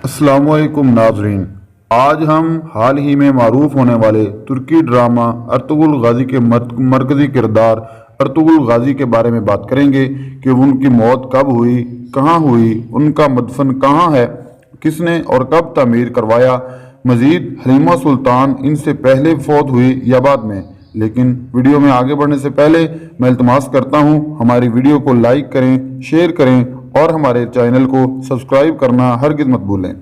अस्सलामु अलैकुम नाज़रीन। आज हम हाल ही में मारूफ होने वाले तुर्की ड्रामा अर्तुगरुल गाजी के मरकज़ी किरदार अर्तुगरुल गाजी के बारे में बात करेंगे कि उनकी मौत कब हुई, कहाँ हुई, उनका मदफन कहाँ है, किसने और कब तामीर करवाया। मज़ीद हलीमा सुल्तान इनसे पहले फौत हुई या बाद में। लेकिन वीडियो में आगे बढ़ने से पहले मैं इल्तमास करता हूँ हमारी वीडियो को लाइक करें, शेयर करें और हमारे चैनल को सब्सक्राइब करना हरगिज़ मत भूलें।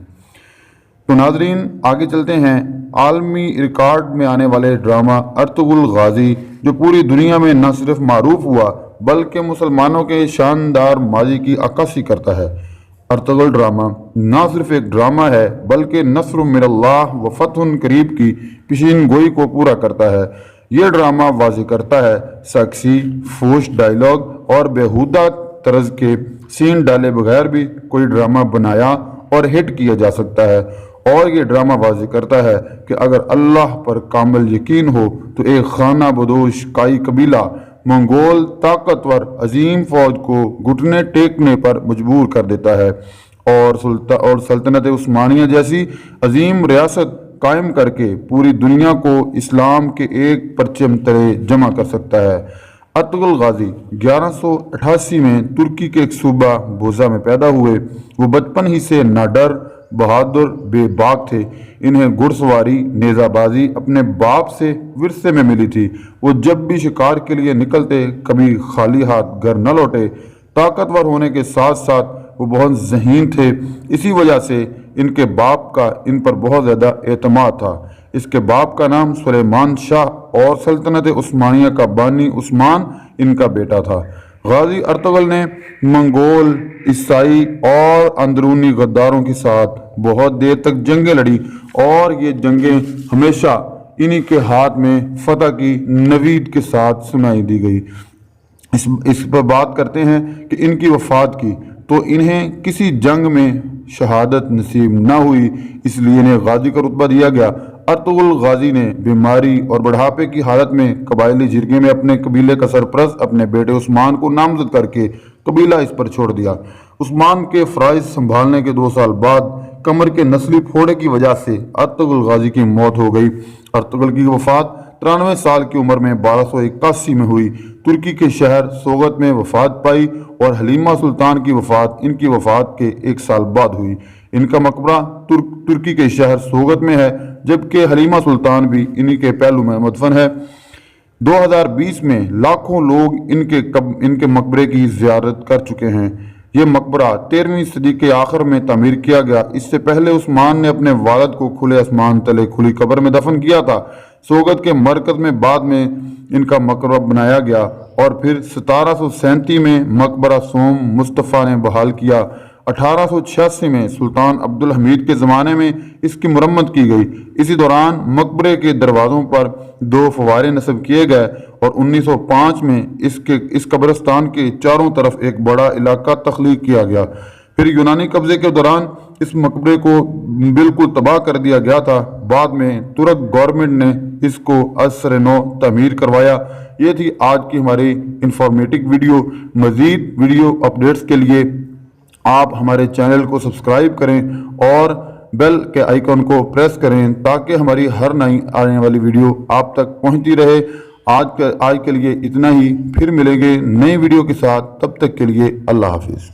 तो नाजरीन आगे चलते हैं। आलमी रिकॉर्ड में आने वाले ड्रामा अर्तुगरुल गाजी जो पूरी दुनिया में न सिर्फ मारूफ हुआ बल्कि मुसलमानों के शानदार माजी की अक्कासी करता है। अर्तुगरुल ड्रामा न सिर्फ एक ड्रामा है बल्कि नस्र मिनल्लाह व फतहुन करीब की पेशीन गोई को पूरा करता है। यह ड्रामा वाज़ेह करता है सेक्सी, फूश डायलॉग और बेहुदा तर्ज के सीन डाले बगैर भी कोई ड्रामा बनाया और हिट किया जा सकता है। और ये ड्रामा वाज़ेह करता है कि अगर अल्लाह पर कामिल यकीन हो तो एक खाना बदोश काई कबीला मंगोल ताकतवर अजीम फौज को घुटने टेकने पर मजबूर कर देता है और सल्तनत उस्मानिया जैसी अजीम रियासत कायम करके पूरी दुनिया को इस्लाम के एक परचम तले जमा कर सकता है। अर्तुगरुल गाजी 1188 में तुर्की के एक सूबा बोजा में पैदा हुए। वो बचपन ही से नाडर, बहादुर, बेबाक थे। इन्हें घुड़सवारी, नेज़ाबाजी अपने बाप से विरसे में मिली थी। वो जब भी शिकार के लिए निकलते कभी खाली हाथ घर न लौटे। ताकतवर होने के साथ साथ वो बहुत ज़हीन थे। इसी वजह से इनके बाप का इन पर बहुत ज़्यादा एतमाद था। इसके बाप का नाम सुलेमान शाह और सल्तनत उस्मानिया का बानी उस्मान इनका बेटा था। गाजी अर्तुगरुल ने मंगोल, ईसाई और अंदरूनी गद्दारों के साथ बहुत देर तक जंगें लड़ी और ये जंगें हमेशा इन्हीं के हाथ में फतह की नवीद के साथ सुनाई दी गई। इस पर बात करते हैं कि इनकी वफात की तो इन्हें किसी जंग में शहादत नसीब न हुई, इसलिए इन्हें गाजी का रुतबा दिया गया। अर्तुगरुल गाजी ने बीमारी और बुढ़ापे की हालत में कबायली जिरगे में अपने कबीले का सरपरस्त अपने बेटे उस्मान को नामजद करके कबीला इस पर छोड़ दिया। उस्मान के फ़राइज़ संभालने के 2 साल बाद कमर के नस्ली फोड़े की वजह से अर्तुगरुल गाजी की मौत हो गई। अर्तुगरुल की वफात 93 साल की उम्र में 1281 में हुई। तुर्की के शहर सोगत में वफात पाई और हलीमा सुल्तान की वफात इनकी वफात के 1 साल बाद हुई। इनका मकबरा तुर्की के शहर सोगत में है, जबकि हलीमा सुल्तान भी इन्हीं के पहलू में मदफन है। 2020 में लाखों लोग इनके मकबरे की ज़ियारत कर चुके हैं। यह मकबरा 13वीं सदी के आखिर में तामीर किया गया। इससे पहले उस्मान ने अपने वालिद को खुले आसमान तले खुली कब्र में दफन किया था। सोगत के मरकज में बाद में इनका मकबरा बनाया गया और फिर 1737 में मकबरा सोम मुस्तफ़ा ने बहाल किया। 1886 में सुल्तान अब्दुल हमीद के ज़माने में इसकी मुरम्मत की गई। इसी दौरान मकबरे के दरवाज़ों पर 2 फव्वारे नस्ब किए गए और 1905 में इस कब्रिस्तान के चारों तरफ एक बड़ा इलाका तख्लीक किया गया। फिर यूनानी कब्जे के दौरान इस मकबरे को बिल्कुल तबाह कर दिया गया था। बाद में तुर्क गवर्नमेंट ने इसको असर नौ तामीर करवाया। ये थी आज की हमारी इंफॉर्मेटिव वीडियो। मज़ीद वीडियो अपडेट्स के लिए आप हमारे चैनल को सब्सक्राइब करें और बेल के आइकन को प्रेस करें ताकि हमारी हर नई आने वाली वीडियो आप तक पहुंचती रहे। आज के लिए इतना ही, फिर मिलेंगे नई वीडियो के साथ। तब तक के लिए अल्लाह हाफिज़।